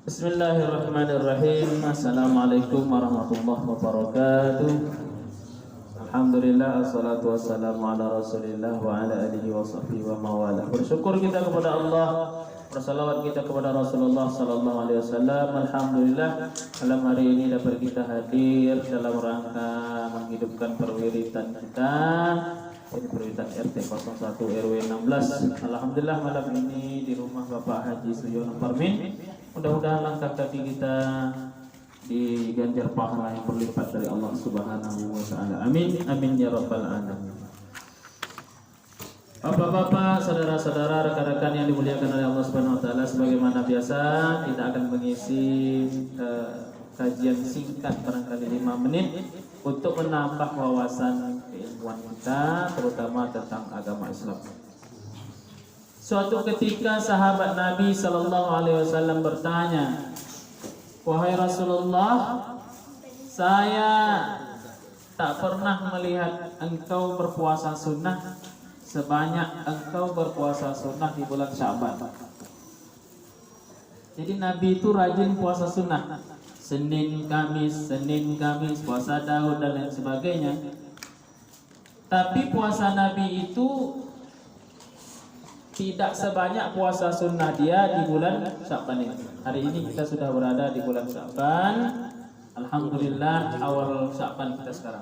Bismillahirrahmanirrahim. Assalamualaikum warahmatullahi wabarakatuh. Alhamdulillah, assalatu wassalamu ala rasulillah wa ala alihi wa sahbihi wa mawalah. Bersyukur kita kepada Allah, bersalawat kita kepada Rasulullah sallallahu alaihi wasallam. Alhamdulillah, malam hari ini dapat kita hadir dalam rangka menghidupkan perwiritan kita. Ini perwiritan RT 01 RW 16. Alhamdulillah malam ini di rumah Bapak Haji Suyono Parmin. Mudah-mudahan langkah kaki kita diganjar pahala yang berlipat dari Allah Subhanahu wa taala. Amin. Amin ya rabbal alamin. Bapak-bapak, saudara-saudara, rekan-rekan yang dimuliakan oleh Allah Subhanahu wa taala, sebagaimana biasa kita akan mengisi kajian singkat barangkali 5 menit untuk menambah wawasan keilmuan kita terutama tentang agama Islam. Suatu ketika sahabat Nabi sallallahu alaihi wasallam bertanya, "Wahai Rasulullah, saya tak pernah melihat engkau berpuasa sunnah sebanyak engkau berpuasa sunnah di bulan Sya'ban." Jadi Nabi itu rajin puasa sunnah, Senin, Kamis, puasa Daud dan lain sebagainya. Tapi puasa Nabi itu tidak sebanyak puasa sunnah dia di bulan Sya'ban ini. Hari ini kita sudah berada di bulan Sya'ban. Alhamdulillah, awal Sya'ban kita sekarang.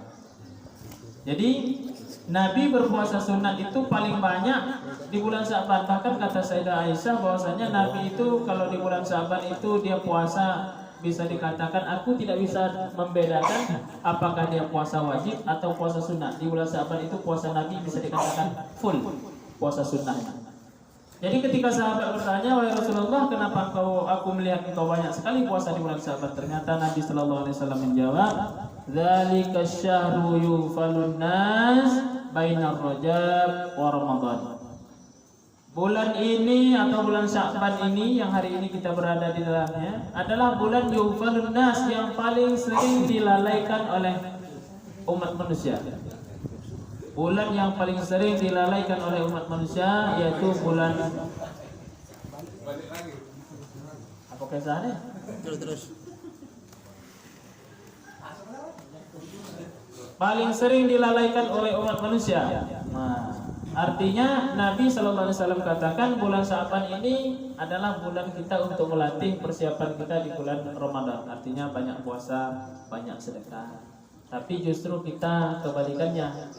Jadi Nabi berpuasa sunnah itu paling banyak di bulan Sya'ban. Bahkan kata Sayyidah Aisyah bahwasanya Nabi itu kalau di bulan Sya'ban itu dia puasa, bisa dikatakan aku tidak bisa membedakan apakah dia puasa wajib atau puasa sunnah. Di bulan Sya'ban itu puasa Nabi bisa dikatakan full puasa sunnahnya. Jadi ketika sahabat bertanya, "Wahai Rasulullah, kenapa aku melihat engkau banyak sekali puasa di bulan Sya'ban?" Ternyata Nabi sallallahu alaihi wasallam menjawab, "Dzalika syahru yufalun nas bainar Rajab wa Ramadan." Bulan ini atau bulan Sya'ban ini yang hari ini kita berada di dalamnya adalah bulan yufalun nas yang paling sering dilalaikan oleh umat manusia. Bulan yang paling sering dilalaikan oleh umat manusia yaitu bulan apa kisahnya? Terus. Paling sering dilalaikan oleh umat manusia. Nah, artinya Nabi sallallahu alaihi wasallam katakan bulan Sya'ban ini adalah bulan kita untuk melatih persiapan kita di bulan Ramadan. Artinya banyak puasa, banyak sedekah. Tapi justru kita kebalikannya.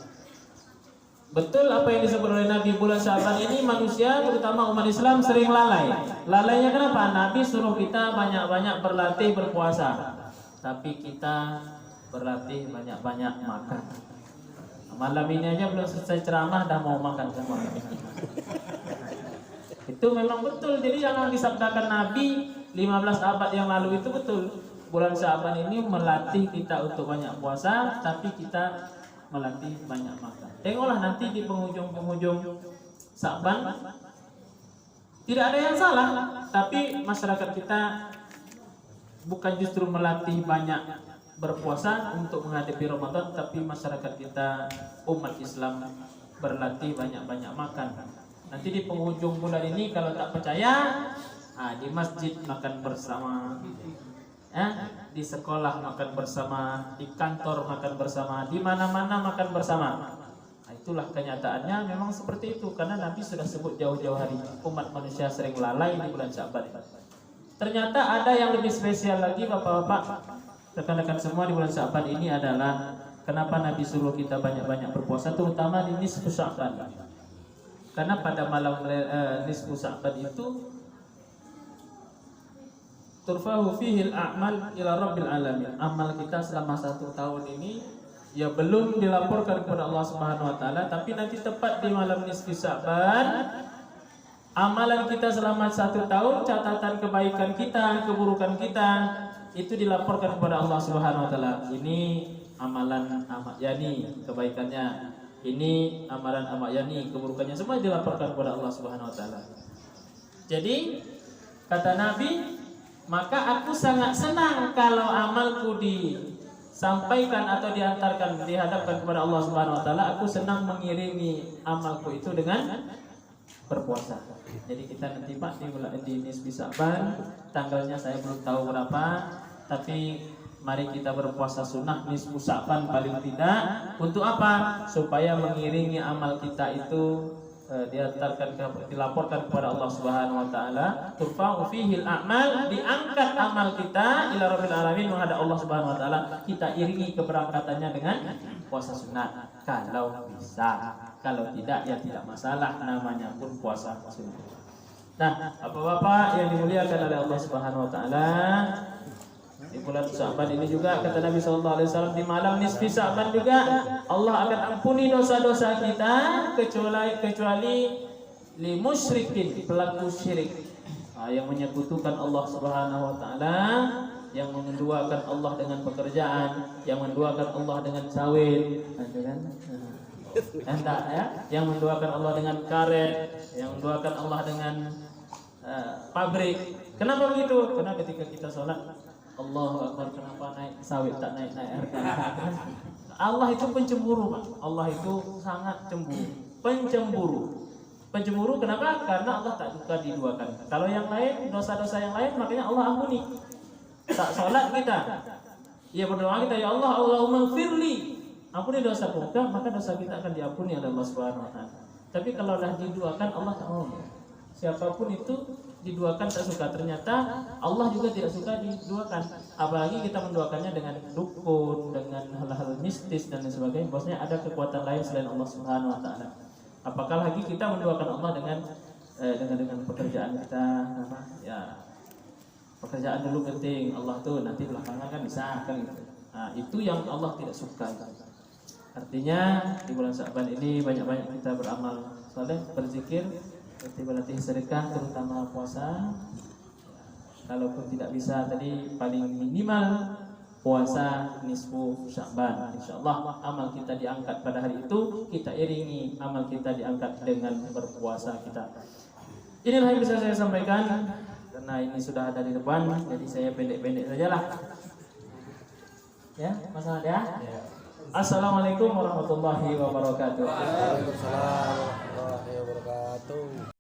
Betul apa yang disebut oleh Nabi, bulan Sya'ban ini manusia terutama umat Islam sering lalai. Lalainya kenapa? Nabi suruh kita banyak-banyak berlatih berpuasa, tapi kita berlatih banyak-banyak makan. Malam ini aja belum selesai ceramah dah mau makan semua. Itu memang betul. Jadi yang disabdakan Nabi 15 abad yang lalu itu betul. Bulan Sya'ban ini melatih kita untuk banyak puasa, tapi kita melatih banyak makan. Tengoklah nanti di penghujung-penghujung Sya'ban tidak ada yang salah, tapi masyarakat kita bukan justru melatih banyak berpuasa untuk menghadapi Ramadan, tapi masyarakat kita umat Islam berlatih banyak-banyak makan. Nanti di penghujung bulan ini kalau tak percaya, di masjid makan bersama, di sekolah makan bersama, di kantor makan bersama, di mana-mana makan bersama. Itulah kenyataannya memang seperti itu, karena Nabi sudah sebut jauh-jauh hari umat manusia sering lalai di bulan Sya'ban. Ternyata ada yang lebih spesial lagi Bapak-bapak, rekan-rekan semua, di bulan Sya'ban ini adalah kenapa Nabi suruh kita banyak-banyak berpuasa, terutama di nisfu Sya'ban. Karena pada malam nisfu Sya'ban itu turfahu fihil a'mal ila rabbil alamin. Amal kita selama 1 tahun ini ya belum dilaporkan kepada Allah Subhanahu wa taala, tapi nanti tepat di malam nisfu Sya'ban amalan kita selama 1 tahun, catatan kebaikan kita, keburukan kita itu dilaporkan kepada Allah Subhanahu wa taala. Ini amalan Ahmad Yani kebaikannya, ini amalan Ahmad Yani keburukannya, semua dilaporkan kepada Allah Subhanahu wa taala. Jadi kata Nabi, maka aku sangat senang kalau amalku disampaikan atau dihadapkan kepada Allah Subhanahu wa taala. Aku senang mengiringi amalku itu dengan berpuasa. Jadi kita nanti Pak di nisfi Sya'ban, tanggalnya saya belum tahu berapa, tapi mari kita berpuasa sunnah nisfu Sya'ban paling tidak. Untuk apa? Supaya mengiringi amal kita itu dilaporkan kepada Allah Subhanahu wa taala, turfa'u fihi al-a'mal, diangkat amal kita ila rabbil alamin, menghadap Allah Subhanahu wa taala. Kita iringi keberangkatannya dengan puasa sunat kalau bisa. Kalau tidak ya tidak masalah, namanya pun puasa sunat. Nah, Bapak-bapak yang dimuliakan oleh Allah Subhanahu wa taala, di bulan Sya'ban ini juga kata Nabi sallallahu alaihi wasallam, di malam nisfi Sya'ban juga Allah akan ampuni dosa-dosa kita kecuali li musyrikin, pelaku syirik, yang menyekutukan Allah Subhanahu wa taala, yang menduakan Allah dengan pekerjaan, yang menduakan Allah dengan sawit, kan? Entah ya, yang menduakan Allah dengan karet, yang menduakan Allah dengan pabrik. Kenapa begitu? Karena ketika kita sholat, Allahu Akbar, kenapa naik sawit tak naik harga? Allah itu pencemburu, Pak. Allah itu sangat cemburu. Pencemburu kenapa? Karena Allah tak suka diduakan. Kalau yang lain, dosa-dosa yang lain, makanya Allah ampuni. Tak sholat kita, ya berdoa kita, ya Allah, Allahumma firli, ampuni dosa kita, maka dosa kita akan diampuni oleh Allah Subhanahu wa taala. Tapi kalau dah diduakan, Allah tak mau. Siapapun itu diduakan tak suka. Ternyata Allah juga tidak suka diduakan. Apalagi kita menduakannya dengan dukun, dengan hal-hal mistis dan sebagainya. Bosnya ada kekuatan lain selain Allah Subhanahu wa taala. Apakah lagi kita menduakan Allah dengan pekerjaan kita, ya pekerjaan dulu penting, Allah tuh nanti belakangan kan bisa kan gitu. Nah, itu yang Allah tidak suka. Artinya di bulan Sya'ban ini banyak-banyak kita beramal saleh, berzikir, berlatih sedekah, terutama puasa. Kalaupun tidak bisa tadi, paling minimal puasa nisfu Sya'ban. Insyaallah amal kita diangkat pada hari itu, kita iringi amal kita diangkat dengan berpuasa kita. Inilah yang bisa saya sampaikan karena ini sudah ada di depan, jadi saya pendek-pendek sajalah. Ya, Mas Ahmad ya. Assalamualaikum warahmatullahi wabarakatuh. Waalaikumsalam warahmatullahi wabarakatuh.